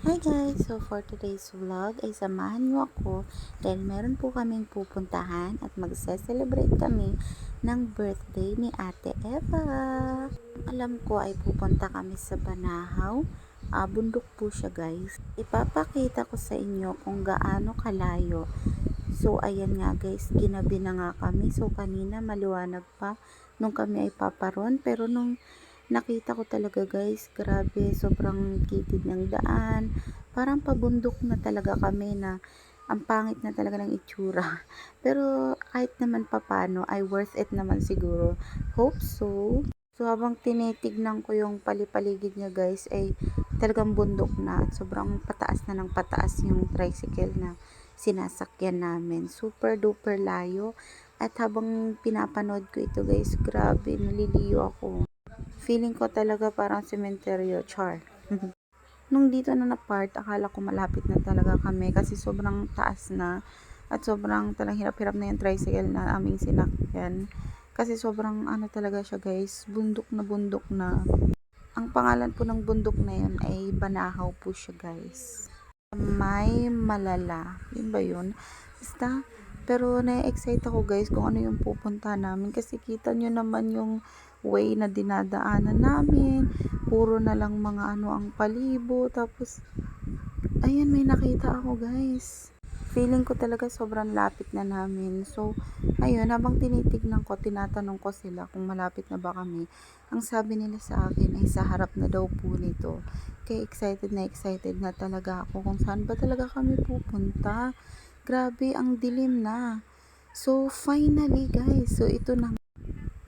Hi guys! So for today's vlog ay samahan niyo ako dahil meron po kaming pupuntahan at magse-celebrate kami ng birthday ni Ate Eva. Alam ko ay pupunta kami sa Banahaw. Bundok po siya guys. Ipapakita ko sa inyo kung gaano kalayo. So ayan nga guys, ginabi na nga kami. So kanina maliwanag pa nung kami ay paparon, pero nung nakita ko talaga guys, grabe, sobrang kitid ng daan, parang pabundok na talaga kami na ang pangit na talaga ng itsura. Pero kahit naman papano ay worth it naman siguro, hope so. So habang tinitignan ko yung palipaligid niya guys ay talagang bundok na at sobrang pataas na ng pataas yung tricycle na sinasakyan namin, super duper layo. At habang pinapanood ko ito guys, grabe, naliliyo ako. Feeling ko talaga parang sementeryo, char. Nung dito na na-part, akala ko malapit na talaga kami kasi sobrang taas na at sobrang talagang hirap-hirap na yung tricycle na aming sinakyan. Kasi sobrang ano talaga siya guys, bundok na bundok na. Ang pangalan po ng bundok na yun ay Banahaw po siya guys. May Malala. Yun ba yun? Basta, pero na-excite ako guys kung ano yung pupunta namin kasi kita nyo naman yung way na dinadaanan namin. Puro na lang mga ano ang palibo. Tapos, ayan, may nakita ako guys. Feeling ko talaga sobrang lapit na namin. So, ayun, habang tinitignan ko, tinatanong ko sila kung malapit na ba kami. Ang sabi nila sa akin ay sa harap na daw po nito. Kaya excited na talaga ako kung saan ba talaga kami pupunta. Grabe, ang dilim na. So, finally guys, so ito na.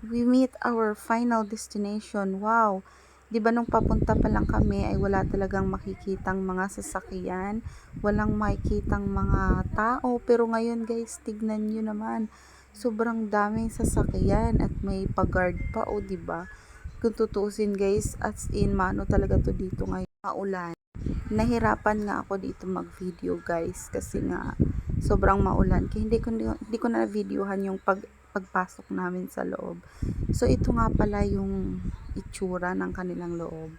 We meet our final destination. Wow! 'Di ba nung papunta pa lang kami ay wala talagang makikitang mga sasakyan, walang makikitang mga tao, pero ngayon guys, tignan niyo naman. Sobrang daming sasakyan at may pa-guard pa, o 'di ba? Kung tutuusin guys, as in mano talaga to dito ngayon, maulan. Nahirapan nga ako dito mag-video guys kasi nga sobrang maulan. Kaya hindi ko na videohan yung pagpasok namin sa loob. So ito nga pala yung itsura ng kanilang loob.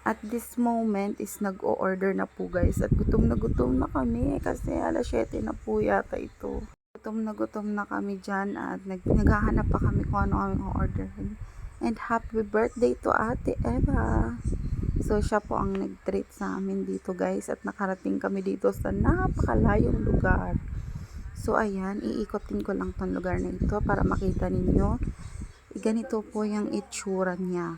At this moment is nag-o-order na po guys at gutom na kami kasi alas 7 na po yata ito. Gutom na kami dyan at naghahanap pa kami kung ano aming orderin. And happy birthday to Ate Eva! So siya po ang nag-treat sa amin dito guys at nakarating kami dito sa napakalayong lugar. So ayan, iikotin ko lang tong lugar na ito para makita ninyo. Ganito po yung itsura niya.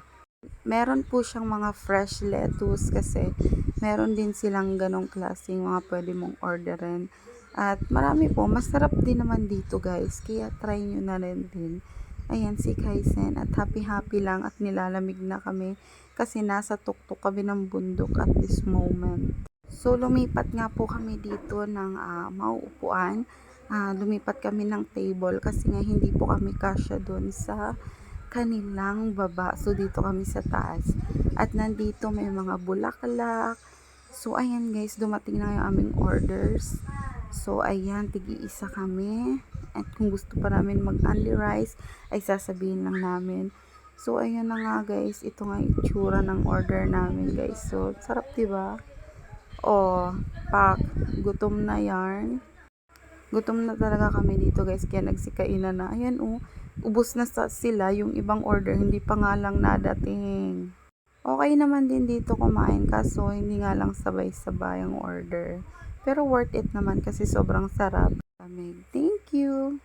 Meron po siyang mga fresh lettuce kasi meron din silang ganong klaseng mga pwede mong orderin. At marami po, masarap din naman dito guys, kaya try nyo na rin din. Ayan si Kaisen at happy lang at nilalamig na kami kasi nasa tuktok kami ng bundok at this moment. So lumipat nga po kami dito ng mauupuan. Lumipat kami ng table kasi nga hindi po kami kasya doon sa kanilang baba. So dito kami sa taas. At nandito may mga bulaklak. So ayan guys, dumating na yung aming orders. So ayan, tig-iisa kami. At kung gusto pa namin mag-only rice, ay sasabihin lang namin. So ayan na nga guys, ito nga itsura ng order namin guys. So sarap 'di ba? Oh, pak, gutom na yarn. Gutom na talaga kami dito guys, kaya nagsikainan na. Ayan ubos na sila, yung ibang order hindi pa nga lang nadating. Okay naman din dito kumain kaso hindi nga lang sabay-sabay ang order. Pero worth it naman kasi sobrang sarap. Thank you!